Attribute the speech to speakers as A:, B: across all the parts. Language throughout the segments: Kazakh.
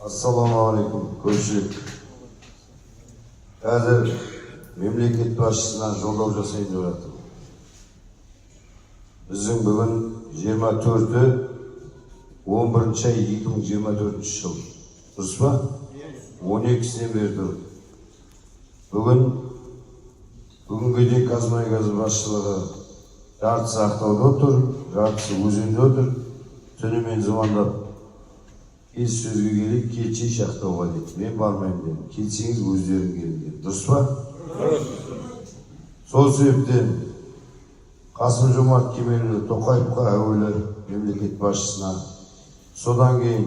A: Ассалаумағалейкум, көпшілік. Қазір мемлекет басшысынан жолдау жасайын деп жатырмын. Біздің бүгін 24-і 11-ші ай 2024 жыл. Дұрыс па? 12-сінен бері тұр. Бүгінге дейін Қазмұнайгаз басшылығы жартысы Ақтауда отыр, жартысы өзенде отыр. Түнімен звондап сөзге келіп, кетшейші Ақтауға дейді. Мен бармаймын дедім. Кетсеңіз өздерің келin деді. Дұрыс па? Сол себептен Қасым-Жомарт Кемелұлы Тоқаевқа әуелі мемлекет басшысына, содан кейін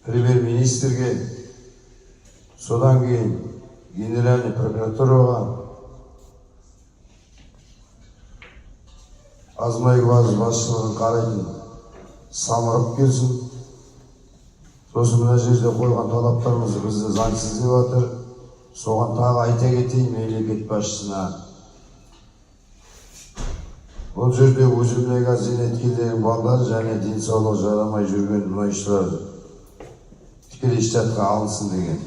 A: премьер-министрге, содан кейін генеральный прокуратураға, Қазмұнайгаз басшылығын қарайтын Самұрық келсін. Сосын мына жерде қойған талаптарымызды бізді заңсыз деп жатыр. Соған тағы айта кетейін мемлекет басшысына. Бұл жерде Өзенмұнайгаз зейнеткерлерінің балалары және денсаулығы жарамай жүрген мұнайшылар тікелей штатқа алынсын деген.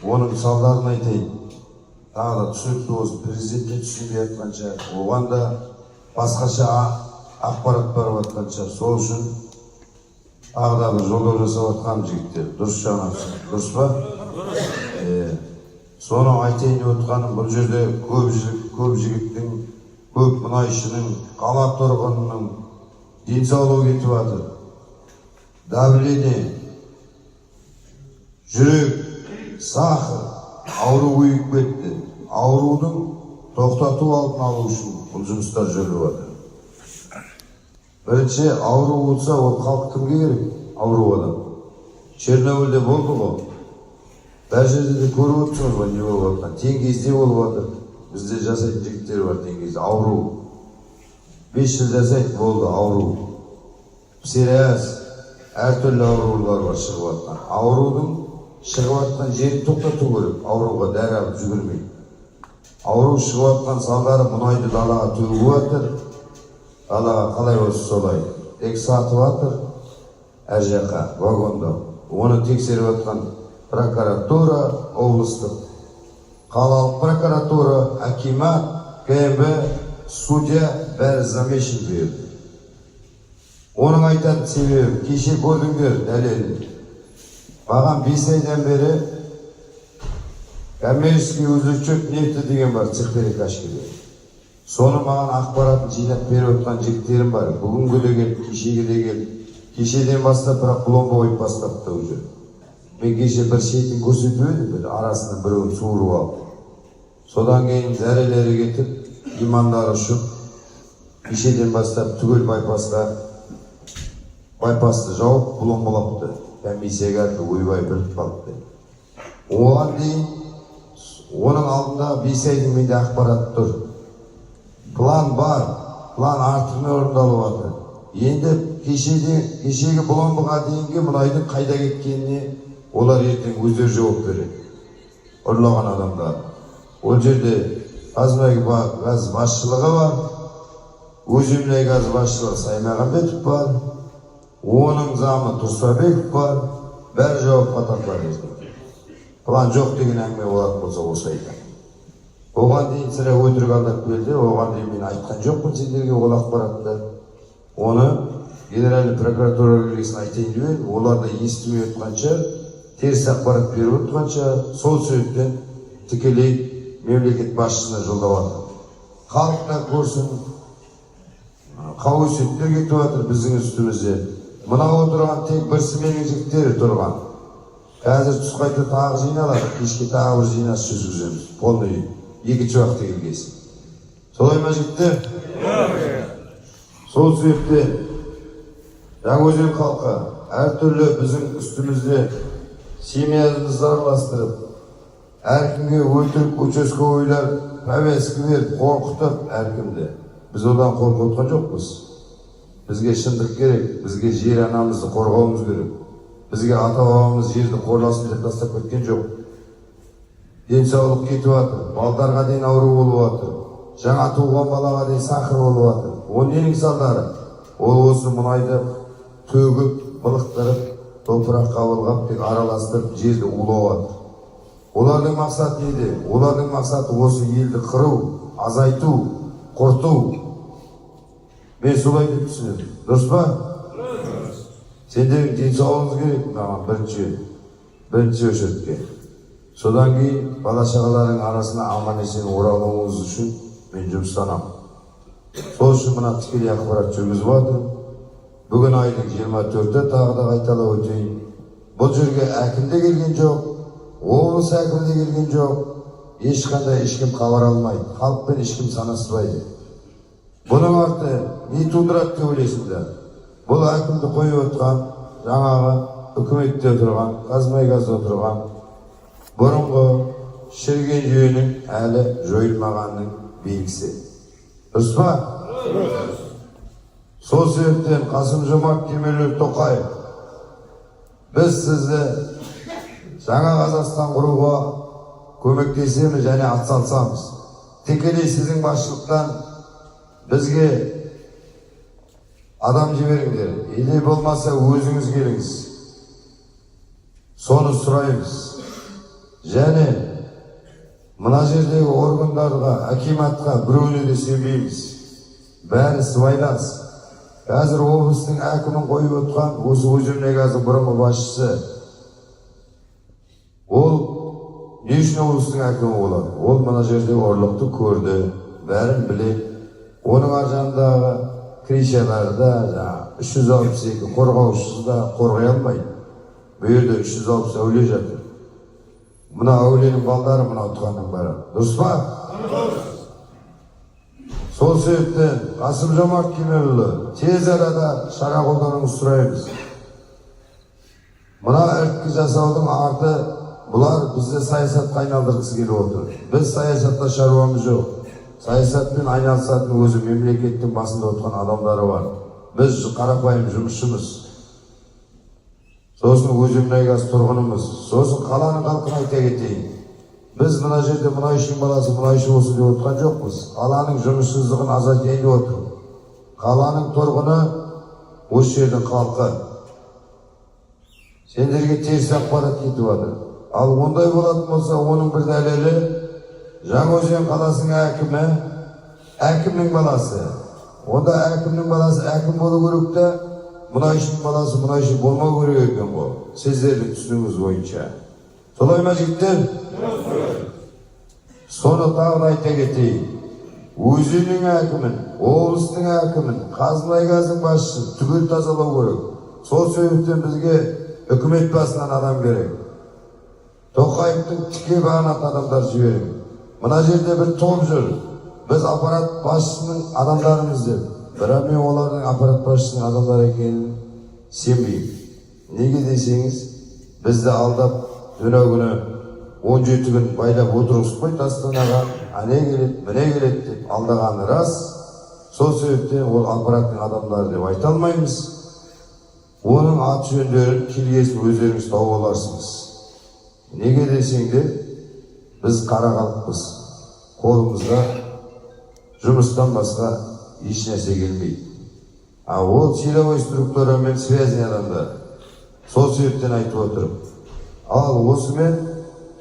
A: Оның салдарын айтайын. Тағы да түсінікті болсын, президентке түсінбей жатқанша, оған да басқаша ақпарат барып жатқанша, сол үшін тағы да бір жолдау жасап жатқан жігіттер. Дұрыс жаңасы, дұрыс па? Соны айтайын деп отқаным, бұл жерде көп жігіттің, көп мұнайшының, қала тұрғынының денсаулығы кетіп жатыр. Давление, жүрек, сахар, ауру көйіп кетті. Аурудың тоқтату алдын алу үшін бұл жұмыстар жүріп жатыр. Бірінші, ауру болса, ол халық кімге керек? Ауру адам. Чернобыльде болды ғой. Бәр жерде де көріп отырсыңыз ғой, не болып жатқан. Теңгезде болып жатыр. Бізде жасайтын жігіттер бар теңгезде. Ауру. 5 жыл жасайды, болды ауру. Псориаз, әртүрлі аурулар бар шығып жатқан. Аурудың шығып жатқан жерін тоқтату керек. Ауруға дәрі алып жүгірмейді. Ауру шығып жатқан салдары мұнайды далаға төгіп жатыр. Далаға қалай болса солай. Тек сатып жатыр, әр жаққа, вагонда. Оны тексеріп жатқан прокуратура, облыстық, қалалық прокуратура, акимат, КМБ, судья бәрі замешін берді. Оның айтатын себебі, кеше көрдіңдер дәлелін. Маған 5 айдан бері коммерческий өзірчөк нефті деген бар, цехперекачкеде. Соны маған ақпаратын жинап беріп отқан жігіттерім бар. Бүгінгі де келді, кешеге де келді. Кешеден бастап, бірақ пломба қойып бастапты уже. Мен кеше бір шетін көрсетіп едім, арасынан біреуін суырып алып. Содан кейін зәрелері кетіп, имандары ұшып, кешеден бастап түгел байпасты жауып, пломбалапты. Комиссияға артып, ойбай біліп қалыпты. Оған дейін, оның алдында 5 айдың менде ақпарат тұр. План бар, план артымен орындалып жатыр. Енді кешегі пломбаға дейінгі мұнайдың қайда кеткеніне олар ертең өздері жауап береді. Ұрлаған адамдар. Ол жерде Қазмұнайгаз басшылығы бар, Өзенмұнайгаз басшылығы Саймағамбетов бар, оның замы Тұрсабеков бар, бәрі жауапқа тартылады. План жоқ деген әңгіме болатын болса осы айтады. Оған дейін сірә өтірік алдап келді, оған дейін мен айтқан жоқпын сендерге ол ақпаратты. Оны генеральный прокуратура келгесін айтайын деп, олар да естімей отқанша, теріс ақпарат беріп отқанша, сол себептен тікелей мемлекет басшысына жолдап жатыр. Халықта көрсін, қауесеттер кетіп жатыр біздің үстімізде. Мына отырған тек бірсіменің жігіттері тұрған. Қазір түс қайта тағы жиналады, кешке тағы бір жинас жүргіземіз. Полный екінші уақытта келгесін. Солай ма жігіттер? Сол себептен Жаңаөзен халқы әртүрлі біздің үстімізде семьямызды араластырып, әркімге өлтіріп, участковыйлар повестка беріп, қорқытып әркімді. Біз одан қорқып отқан жоқпыз. Бізге шындық керек, бізге жер анамызды қорғауымыз керек. Бізге ата-бабамыз жерді қорласын деп тастап кеткен жоқ. Денсаулық кетіп жатыр, балдарға дейін ауру болып жатыр. Жаңа туған балаға дейін сахар болып жатыр. Оның ненің салдары? Ол осы мұнайды төгіп, былықтырып, топыраққа былғап тек араластырып жерді улап жатыр. Олардың мақсаты неде? Олардың мақсаты осы елді қыру, азайту, құрту. Мен солай деп түсінемін. Дұрыс па? Сендердің денсаулығыңыз керек маған бірінші очередке. Содан кейін бала-шағалардың арасына аман-есен оралуыңыз үшін мен жұмыстанамын. Сол үшін мына тікелей ақпарат жүргізіп жатырмын. Бүгін айдың 24-і тағы да қайталап өтейін. Бұл жерге әкім де келген жоқ, облыс әкімі де келген жоқ. Ешқандай ешкім хабар алмайды, халықпен ешкім санаспайды. Бұның арты не тудырады деп ойлайсыңдар? Бұл әкімді қойып отқан, жаңағы үкіметте отырған, Қазмұнайгазда отырған бұрынғы шіріген жүйенің әлі жойылмағанның белгісі. Дұрыс па? Сол себептен Қасым-Жомарт Кемелұлы Тоқаев, біз сізді жаңа Қазақстан құруға көмектесеміз және атсалысамыз. Тікелей сіздің басшылықтан бізге адам жіберіңдер. Или болмаса өзіңіз келіңіз. Соны сұраймыз. Және мына жердегі органдарға, акиматқа біреуіне де сенбейміз. Бәрі сыбайлас. Қазір облыстың әкімін қойып отқан осы Өзеннегазы бұрынғы басшысы. Ол не үшін облыстың әкімі болады? Ол мына жердегі ұрлықты көрді, бәрін біледі. Оның аржандағы кришаларда 362 қорғаушысы да қорғай алмайды. Бұл жерде 360 әулие жатыр. Мына әулиенің балдары мына отқанның бәрі. Дұрыс па? Сол себептен Қасым-Жомарт Кемелұлы тез арада шара қолдануыңызды сұраймыз. Мына іріткі жасаудың арты бұлар бізді саясатқа айналдырғысы келіп отыр. Біз саясатта шаруамыз жоқ. Саясатпен айналысатын өзі мемлекеттің басында отырған адамдары бар. Біз қарапайым жұмысшымыз. Сосын Өзеннегаз тұрғынымыз. Сосын қаланың халқына айта кетейін. Біз мына жерде мұнайшының баласы мұнайшы болсын деп отқан жоқпыз. Қаланың жұмыссыздығын азайтайын деп отырмыз. Қаланың тұрғыны осы жердің халқы. Сендерге теріс ақпарат кетіп жатыр. Ал ондай болатын болса, оның бір дәлелі Жаңаөзен қаласының әкімі, әкімнің баласы. Онда әкімнің баласы әкім болу керек та, мұнайшының баласы мұнайшы болмау керек екен ғой. Сіздердің түсінігіңіз бойынша. Солай ма жігіттер? Соны тағы айта кетейін. Өзеннің әкімін, облыстың әкімін, Қазмұнайгаздың басшысын түгел тазалау керек. Сол себептен бізге үкімет басынан адам керек. Тоқаевтың тіке бағынатын адамдар жіберіп. Мына жерде бір топ жүр. Біз аппарат басшысының адамдарымыз деп. Бірақ мен олардың аппарат басшысының адамдары екенін сенбеймін. Неге десеңіз, бізді алдап түні күні 17 күн байлап отырғызып қойды Астанаға. Ане келеді, міне келеді деп алдағаны рас. Сол себептен ол аппараттың адамдары деп айта алмаймыз. Оның ат жөндерін келгесін өздеріңіз тауып аларсыңыз. Неге десеңдер, біз қара халықпыз. Қолымызға жұмыстан басқа еш нәрсе келмейді. Ол силовой структурамен связный адамдар. Сол себептен айтып отырмын. Ал осымен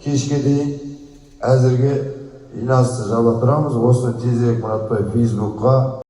A: кешке дейін әзірге жиналысты жаба тұрамыз. Осыны тезірек Мұратбай Фейсбукқа